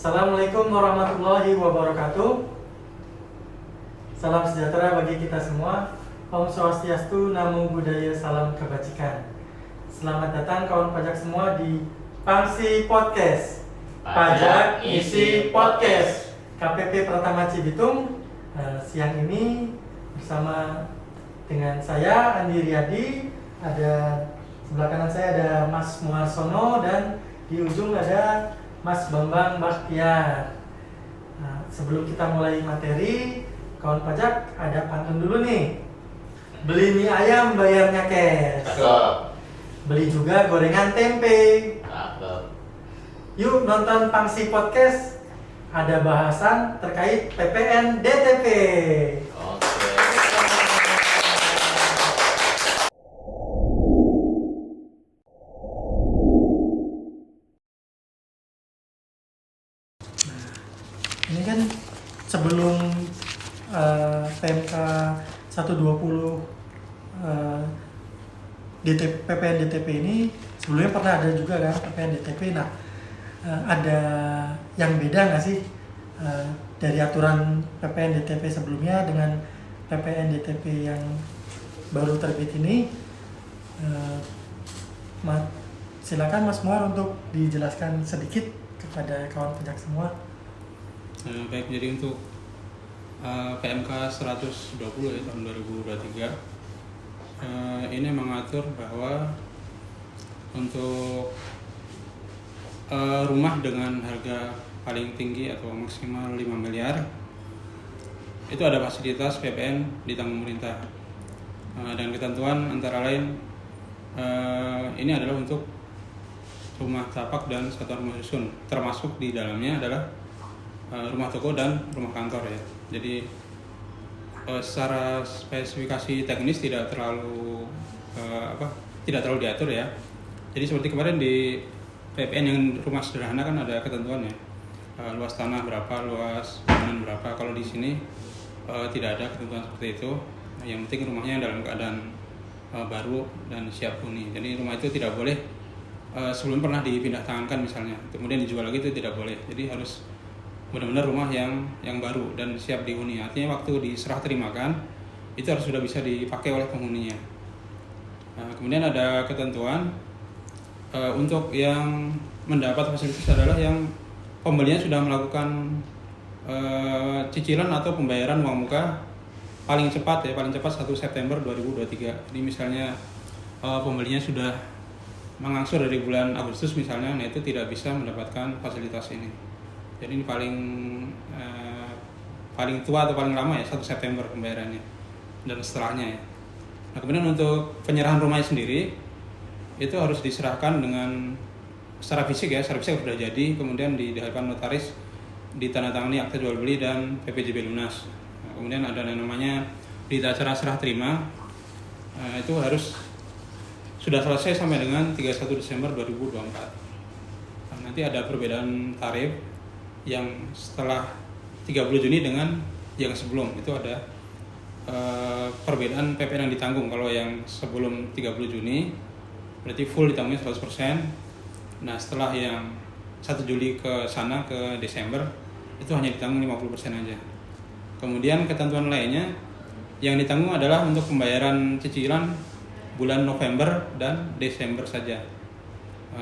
Assalamualaikum warahmatullahi wabarakatuh. Salam sejahtera bagi kita semua. Om Swastiastu, Namo Buddhaya, salam kebajikan. Selamat datang kawan pajak semua di Pangsi Podcast. Pajak Isi Podcast. KPP Pratama Cibitung. Siang ini bersama dengan saya Andi Riyadi. Ada sebelah kanan saya ada Mas Muarsono dan di ujung ada Mas Bambang Bakhtiar. Sebelum kita mulai materi, kawan pajak ada pantun dulu nih. Beli mie ayam bayarnya cash. Cakep. Beli juga gorengan tempe. Cakep. Yuk nonton Pangsi Podcast. Ada bahasan terkait PPN DTP. Oke. Ini kan sebelum PMK 120 PPN DTP ini sebelumnya pernah ada juga kan PPN DTP. Nah, ada yang beda nggak sih dari aturan PPN DTP sebelumnya dengan PPN DTP yang baru terbit ini? Silakan Mas Muar untuk dijelaskan sedikit kepada kawan pajak semua. Baik, jadi untuk PMK 120 ya, tahun 2023 ini mengatur bahwa untuk rumah dengan harga paling tinggi atau maksimal 5 miliar itu ada fasilitas PPN ditanggung pemerintah, dan ketentuan antara lain ini adalah untuk rumah tapak dan satuan rumah susun, termasuk di dalamnya adalah rumah toko dan rumah kantor ya. Jadi secara spesifikasi teknis tidak terlalu diatur ya. Jadi seperti kemarin di PPN yang rumah sederhana kan ada ketentuannya, luas tanah berapa, luas bangunan berapa. Kalau di sini tidak ada ketentuan seperti itu. Yang penting rumahnya dalam keadaan baru dan siap huni. Jadi rumah itu tidak boleh sebelum pernah dipindah tangankan misalnya, kemudian dijual lagi, itu tidak boleh. Jadi harus benar-benar rumah yang baru dan siap dihuni. Artinya waktu diserah terimakan itu harus sudah bisa dipakai oleh penghuninya. Kemudian ada ketentuan untuk yang mendapat fasilitas adalah yang pembelinya sudah melakukan cicilan atau pembayaran uang muka paling cepat 1 September 2023. Jadi misalnya pembelinya sudah mengangsur dari bulan Agustus misalnya, nah itu tidak bisa mendapatkan fasilitas ini. Jadi ini paling tua atau paling lama ya 1 September pembayarannya dan setelahnya ya. Nah, kemudian untuk penyerahan rumahnya sendiri itu harus diserahkan dengan secara fisik sudah jadi, kemudian di hadapan notaris ditandatangani akta jual beli dan PPJB lunas. Nah, kemudian ada yang namanya berita acara serah terima, itu harus sudah selesai sampai dengan 31 Desember 2024. Nah, nanti ada perbedaan tarif yang setelah 30 Juni dengan yang sebelum. Itu ada perbedaan PPN yang ditanggung. Kalau yang sebelum 30 Juni berarti full ditanggungnya 100%. Nah, setelah yang 1 Juli ke sana ke Desember itu hanya ditanggung 50% aja. Kemudian ketentuan lainnya yang ditanggung adalah untuk pembayaran cicilan bulan November dan Desember saja.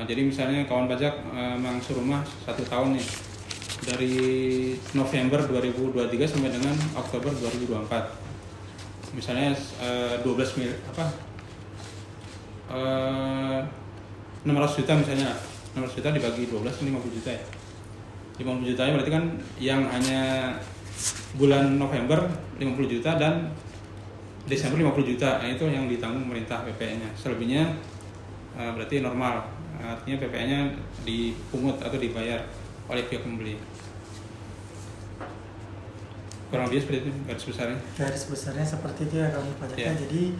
Jadi misalnya kawan pajak mengangsur rumah 1 tahun nih, dari November 2023 sampai dengan Oktober 2024. Misalnya 600 juta misalnya. 600 juta dibagi 12 50 juta ya. 50 jutanya berarti kan yang hanya bulan November 50 juta dan Desember 50 juta. Nah, itu yang ditanggung pemerintah PPN-nya. Selebihnya berarti normal. Artinya PPN-nya dipungut atau dibayar oleh pihak pembeli. Kurang lebih seperti itu garis besarnya. Garis besarnya seperti itu ya kawan pajaknya. Yeah. Jadi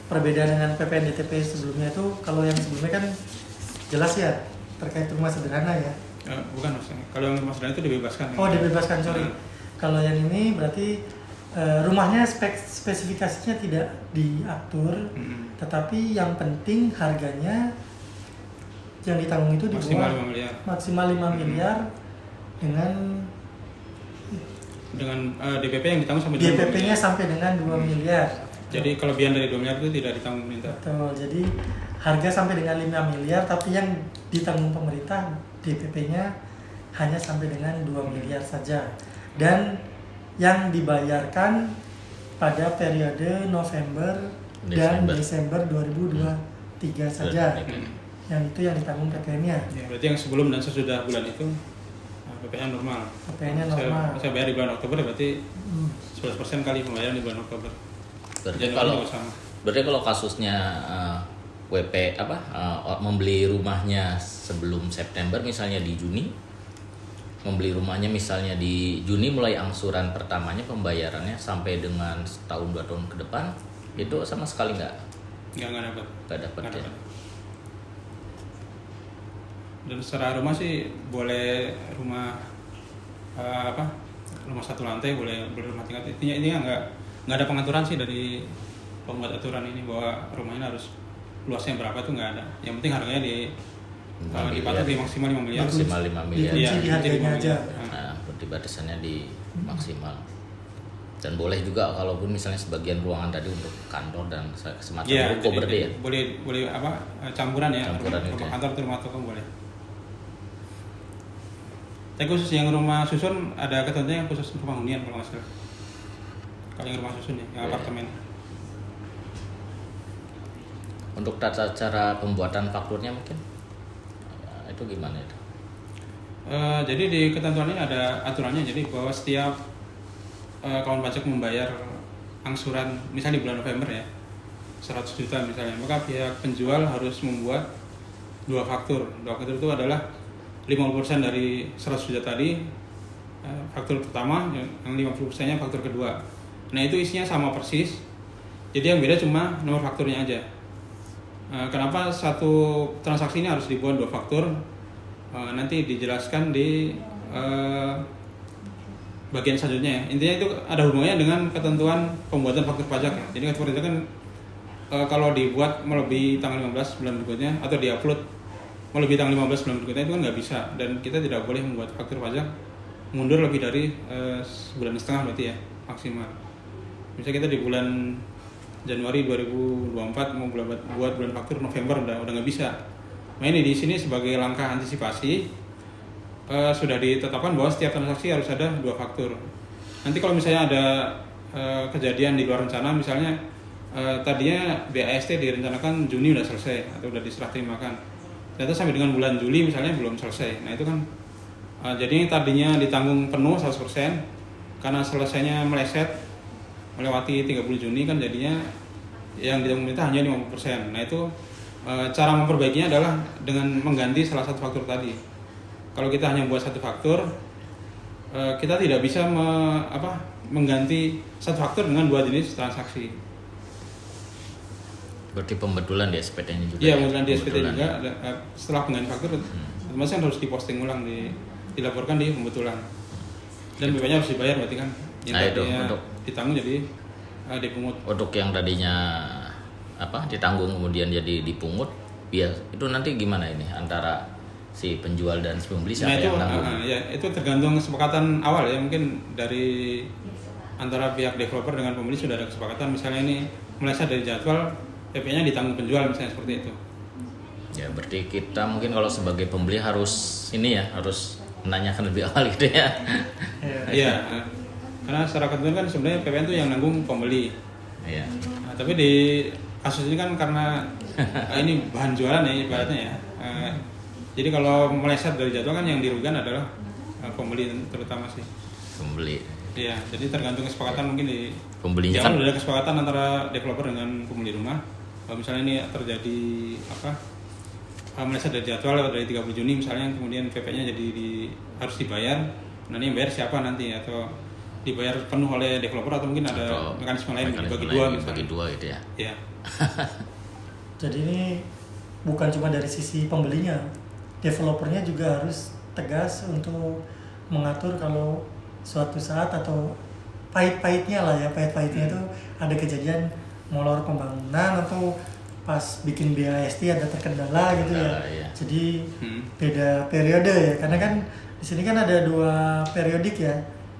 perbedaan dengan PPN DTP sebelumnya itu, kalau yang sebelumnya kan jelas ya terkait rumah sederhana ya. Bukan maksudnya. Kalau yang rumah sederhana itu dibebaskan. Oh, dibebaskan, sorry. Kalau yang ini berarti rumahnya spesifikasinya tidak diatur, tetapi yang penting harganya yang ditanggung itu di maksimal bawah 5 miliar. maksimal 5 miliar DPP yang ditanggung sampai 2 DPP-nya miliar. sampai dengan 2 miliar. Jadi kelebihan dari 2 miliar itu tidak ditanggung pemerintah. Betul. Jadi harga sampai dengan 5 miliar, tapi yang ditanggung pemerintah DPP-nya hanya sampai dengan 2 miliar saja. Dan yang dibayarkan pada periode November dan Desember 2023 saja. Yang itu yang ditanggung PPN-nya. Ya, berarti yang sebelum dan sesudah bulan itu PPN normal. PPN-nya normal. Saya bayar di bulan Oktober, berarti 11% kali pembayaran di bulan Oktober. Berarti kalau kasusnya WP membeli rumahnya sebelum September, misalnya di Juni, membeli rumahnya misalnya di Juni, mulai angsuran pertamanya pembayarannya sampai dengan setahun 2 tahun ke depan, itu sama sekali nggak dapat ya. Dan secara rumah sih boleh rumah rumah satu lantai, boleh rumah tingkat. Intinya nggak ada pengaturan sih dari pembuat aturan ini bahwa rumahnya harus luasnya berapa, itu nggak ada. Yang penting harganya dipatok di maksimal 5 miliar. Maksimal 5 miliar. Dikunci di harganya aja. Nah, berarti batasannya di maksimal. Dan boleh juga kalaupun misalnya sebagian ruangan tadi untuk kantor dan semacam ruko berarti ya. Boleh campuran ya. Campuran rumah kantor atau rumah toko boleh. Tapi khusus yang rumah susun ada ketentuannya khusus rumah hunian kalau nggak salah. Kalau yang rumah susun ya, yang apartemen. Untuk tata cara pembuatan fakturnya mungkin itu gimana itu? Jadi di ketentuan ini ada aturannya, jadi bahwa setiap kawan pajak membayar angsuran misalnya di bulan November ya 100 juta misalnya, maka pihak penjual harus membuat 2 faktur. 2 faktur itu adalah 50% dari 100 juta tadi faktur pertama, yang 50%-nya faktur kedua. Nah itu isinya sama persis, jadi yang beda cuma nomor fakturnya aja. Kenapa satu transaksi ini harus dibuat 2 faktur? Nanti dijelaskan di bagian selanjutnya ya. Intinya itu ada hubungannya dengan ketentuan pembuatan faktur pajak ya. Jadi faktur pajak kan kalau dibuat melebihi tanggal 15 bulan berikutnya atau diupload melebihi tanggal 15 bulan berikutnya itu kan nggak bisa, dan kita tidak boleh membuat faktur pajak mundur lebih dari sebulan setengah berarti ya maksimal. Misalnya kita di bulan Januari 2024 mau buat bulan faktur November udah nggak bisa. Nah ini di sini sebagai langkah antisipasi sudah ditetapkan bahwa setiap transaksi harus ada 2 faktur. Nanti kalau misalnya ada kejadian di luar rencana, misalnya tadinya BAST direncanakan Juni udah selesai atau udah diserah terimakan, ternyata sampai dengan bulan Juli misalnya belum selesai. Nah itu kan jadi tadinya ditanggung penuh 100%, karena selesainya meleset melewati 30 Juni kan jadinya yang ditanggung pemerintah hanya 50%. Nah itu cara memperbaikinya adalah dengan mengganti salah satu faktur tadi. Kalau kita hanya buat 1 faktur, kita tidak bisa mengganti 1 faktur dengan 2 jenis transaksi. Berarti pembetulan di SPT-nya juga. Iya, pembetulan di SPT juga. Setelah pengganti faktur, otomatis kan harus diposting ulang, dilaporkan di pembetulan. Dan biayanya harus dibayar berarti kan. Yang tadinya untuk ditanggung jadi dipungut. Untuk yang tadinya ditanggung kemudian jadi dipungut, itu nanti gimana ini antara si penjual dan si pembeli siapa yang tanggung? Ya, itu tergantung kesepakatan awal ya, mungkin dari antara pihak developer dengan pembeli sudah ada kesepakatan, misalnya ini meleset dari jadwal, PP-nya ditanggung penjual misalnya seperti itu. Ya berarti kita mungkin kalau sebagai pembeli harus menanyakan lebih awal gitu ya. Iya. Karena secara ketentuan kan sebenarnya PPN itu yang nanggung pembeli. Iya. Nah, tapi di kasus ini kan karena ini bahan jualan ya ibaratnya ya. Jadi kalau meleset dari jadwal kan yang dirugikan adalah pembeli terutama sih. Pembeli. Iya, jadi tergantung kesepakatan mungkin di pembelinya kan kan ada kesepakatan antara developer dengan pembeli rumah. Kalau misalnya ini terjadi meleset dari jadwal dari 30 Juni misalnya, kemudian PP-nya jadi harus dibayar. Nah ini yang bayar siapa nanti, atau dibayar penuh oleh developer atau mungkin ada mekanisme lain dibagi dua misalnya. Bagi dua gitu ya. Iya. Jadi ini bukan cuma dari sisi pembelinya, developernya juga harus tegas untuk mengatur kalau suatu saat atau pahit-pahitnya itu ada kejadian molor pembangunan atau pas bikin BAST ada terkendala gitu ya. Iya. Jadi beda periode ya, karena kan di sini kan ada 2 periodik ya.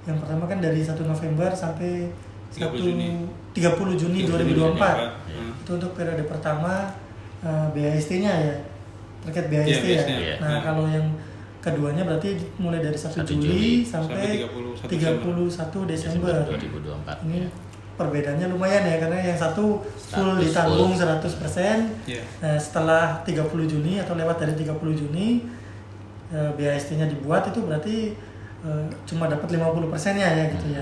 Yang pertama kan dari 1 November sampai 30 Juni. 30 Juni 2024. Iya. Itu untuk periode pertama BAST-nya ya. Terkait BAST ya. BAST-nya. Nah, kalau yang keduanya berarti mulai dari 1 Juli sampai 31 Desember. 2024. Ini perbedaannya lumayan ya, karena yang satu full 100% ditanggung full. 100%. Iya. Nah, setelah 30 Juni atau lewat dari 30 Juni BAST-nya dibuat, itu berarti cuma dapat 50%-nya ya gitu ya.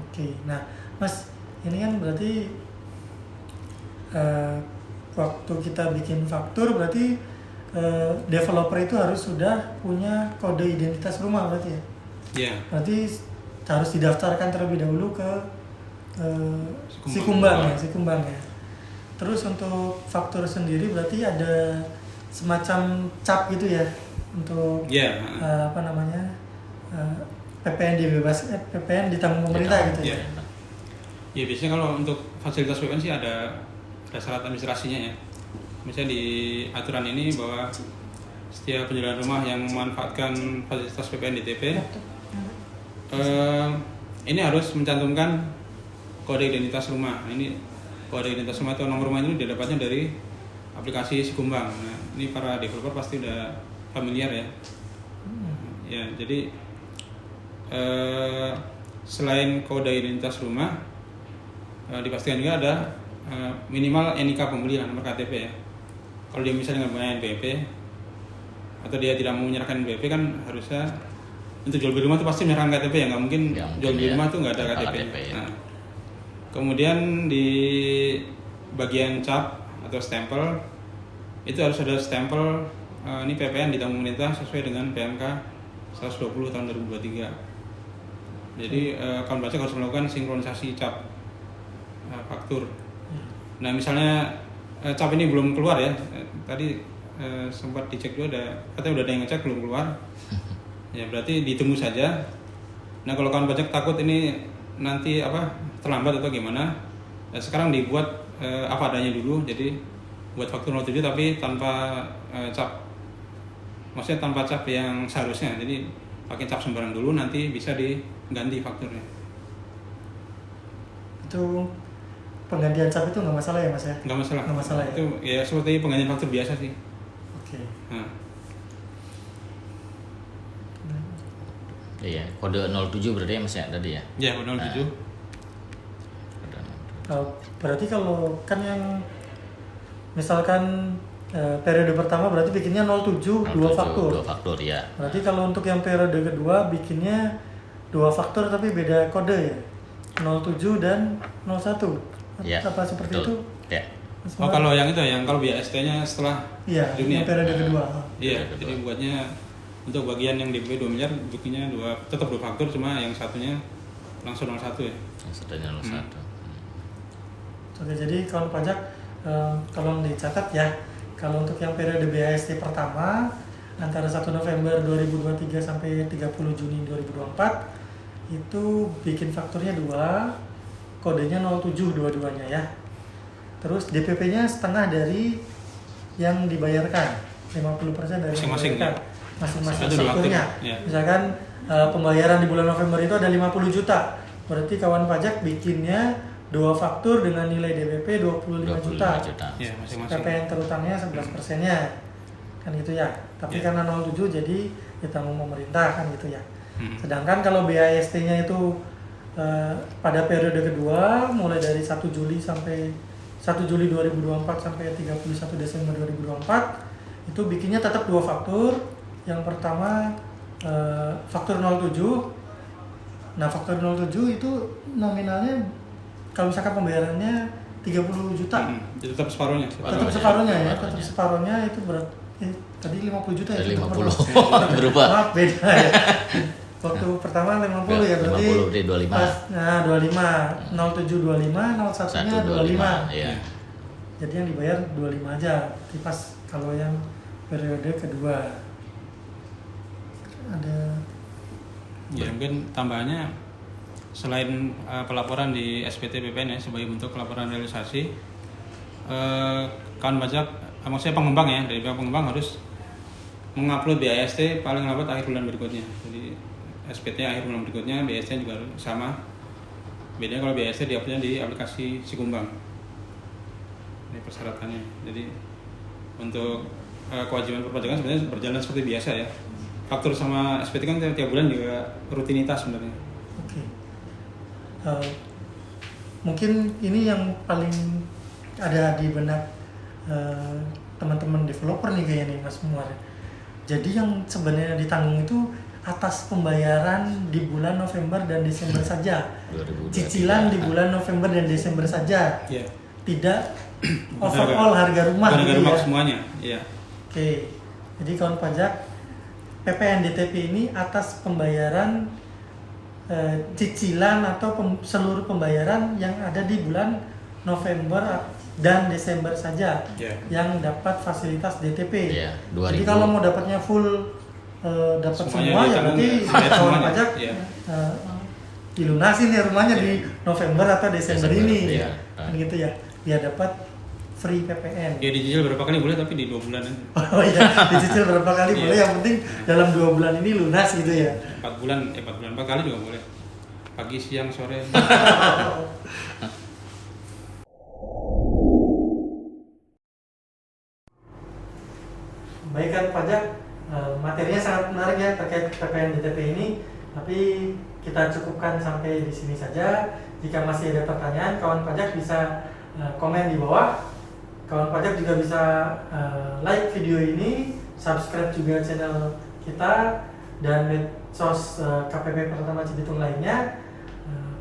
Oke. Nah, Mas, ini kan berarti waktu kita bikin faktur berarti developer itu harus sudah punya kode identitas rumah berarti ya. Iya. Berarti harus didaftarkan terlebih dahulu ke Sikumbang. Sikumbang ya. Terus untuk faktur sendiri berarti ada semacam cap gitu ya untuk Iya. apa namanya PPN dibebas, PPN ditanggung pemerintah gitu ya. Iya. Ya biasanya kalau untuk fasilitas PPN sih ada syarat administrasinya ya. Misalnya di aturan ini bahwa setiap penjualan rumah yang memanfaatkan fasilitas PPN DTP ini harus mencantumkan kode identitas rumah. Nah, ini kode identitas rumah atau nomor rumah ini didapatnya dari aplikasi Sikumbang. Nah, ini para developer pasti udah familiar ya. Ya, jadi selain kode identitas rumah, dipastikan juga ada minimal NIK pembeli, nomor KTP ya. Kalau dia misalnya nggak punya NPWP atau dia tidak mau menyerahkan NPWP, kan harusnya untuk jual beli rumah itu pasti menyerahkan KTP ya, nggak mungkin jual beli rumah tuh nggak ada KTP. ya. Nah, kemudian di bagian cap atau stempel itu harus ada stempel ini PPN ditanggung pemerintah sesuai dengan PMK 120 tahun 2023. Jadi kawan pajak harus melakukan sinkronisasi cap faktur. Nah, misalnya cap ini belum keluar ya, tadi sempat dicek juga katanya udah ada yang ngecek belum keluar. Ya berarti ditunggu saja. Nah, kalau kawan pajak takut ini nanti terlambat atau gimana, sekarang dibuat apa adanya dulu. Jadi buat faktur 07 tapi tanpa cap, maksudnya tanpa cap yang seharusnya. Jadi pakai cap sembarang dulu, nanti bisa diganti fakturnya. Itu penggantian cap itu nggak masalah ya Mas ya? Nggak masalah. Nggak masalah ya? Itu ya seperti penggantian faktur biasa sih. Oke. Nah, Iya, kode 07 berarti ya Mas ya tadi ya. ya 07. Berarti kalau kan yang misalkan periode pertama berarti bikinnya 07 2 faktur. 2 faktur ya. Berarti kalau untuk yang periode kedua bikinnya 2 faktur tapi beda kode ya. 07 dan 01. Ya. Apa seperti betul. itu? Ya. Mas Oh, Muhammad? kalau yang itu yang kalau BAST-nya setelah Iya, Juni yang ya? periode kedua. Iya, Periode jadi kedua. buatnya untuk bagian yang DP 2 miliar bikinnya tetap 2 faktur, cuma yang satunya langsung 01 ya. Yang satunya 01. Oke, jadi kawan pajak tolong dicatat ya. Kalau untuk yang periode BAST pertama antara 1 November 2023 sampai 30 Juni 2024 itu bikin fakturnya 2, kodenya 07 dua-duanya ya. Terus DPP-nya setengah dari yang dibayarkan, 50% dari yang Masing-masing dibayarkan. ya? Masing-masing Satu dua fakturnya. aktif, ya. Misalkan pembayaran di bulan November itu ada 50 juta. Berarti kawan pajak bikinnya 2 faktur dengan nilai DPP 25 juta. Ya, masing-masing. PPN terutangnya 11%-nya. Kan gitu ya. Tapi Ya. karena 07 jadi ditanggung pemerintah kan gitu ya. Hmm. Sedangkan kalau BAST-nya itu pada periode kedua mulai dari 1 Juli 2024 sampai 31 Desember 2024 itu bikinnya tetap 2 faktur. Yang pertama faktur 07. Nah, faktur 07 itu nominalnya kalau misalkan pembayarannya 30 juta. Jadi tetap separuhnya. Tetap separuhnya ya, tetap separuhnya itu tadi 50 juta ya. Dari tetap 50. berapa? Berubah. Maaf, beda ya. Waktu pertama 50 ya berarti 50 berarti 25. Nah, 25, 07 25, 01-nya 25. Iya. Jadi yang dibayar 25 aja. Tapi pas kalau yang periode kedua ada Ya, mungkin tambahannya selain pelaporan di SPT PPN ya sebagai bentuk pelaporan realisasi, kawan pajak, maksudnya pengembang ya, dari pihak pengembang harus mengupload BAST paling lambat akhir bulan berikutnya. Jadi SPT akhir bulan berikutnya, BAST juga sama. Bedanya kalau BAST diuploadnya di aplikasi Sikumbang. Ini persyaratannya. Jadi untuk kewajiban perpajakan sebenarnya berjalan seperti biasa ya. Faktur sama SPT kan tiap bulan juga rutinitas sebenarnya. Oke. Mungkin ini yang paling ada di benak teman-teman developer nih kayaknya nih Mas Muar. Jadi yang sebenarnya ditanggung itu atas pembayaran di bulan November dan Desember saja. 2023. Cicilan di bulan November dan Desember saja. Iya. Tidak overall harga rumah. Harga gitu rumah ya. semuanya. Iya. Oke. Jadi kawan pajak PPN DTP ini atas pembayaran cicilan atau seluruh pembayaran yang ada di bulan November dan Desember saja Yeah. yang dapat fasilitas DTP. Iya, Jadi 2000. kalau mau dapatnya full dapat Semuanya semua ya ditanggung berarti ya, bayar kawan semuanya. pajak Iya. dilunasin ya rumahnya di November atau Desember Desember, ini. iya. Kan gitu ya. Biar dapat free PPN. Ya dicicil berapa kali boleh tapi di 2 bulan aja. Oh iya, dicicil berapa kali Iya. boleh, yang penting dalam 2 bulan ini lunas gitu ya. 4 bulan, 4 kali juga boleh. Pagi, siang, sore. Baik kan pajak, materinya sangat menarik ya terkait PPN DTP ini, tapi kita cukupkan sampai di sini saja. Jika masih ada pertanyaan, kawan pajak bisa komen di bawah. Kawan pajak juga bisa like video ini, subscribe juga channel kita dan medsos KPP Pertama Cibitung lainnya.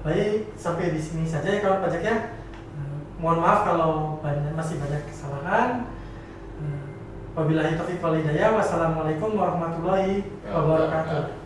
Baik, sampai di sini saja ya kawan pajak ya. Mohon maaf kalau masih banyak kesalahan. Wabillahi taufiq wal hidayah. Wassalamualaikum warahmatullahi wabarakatuh.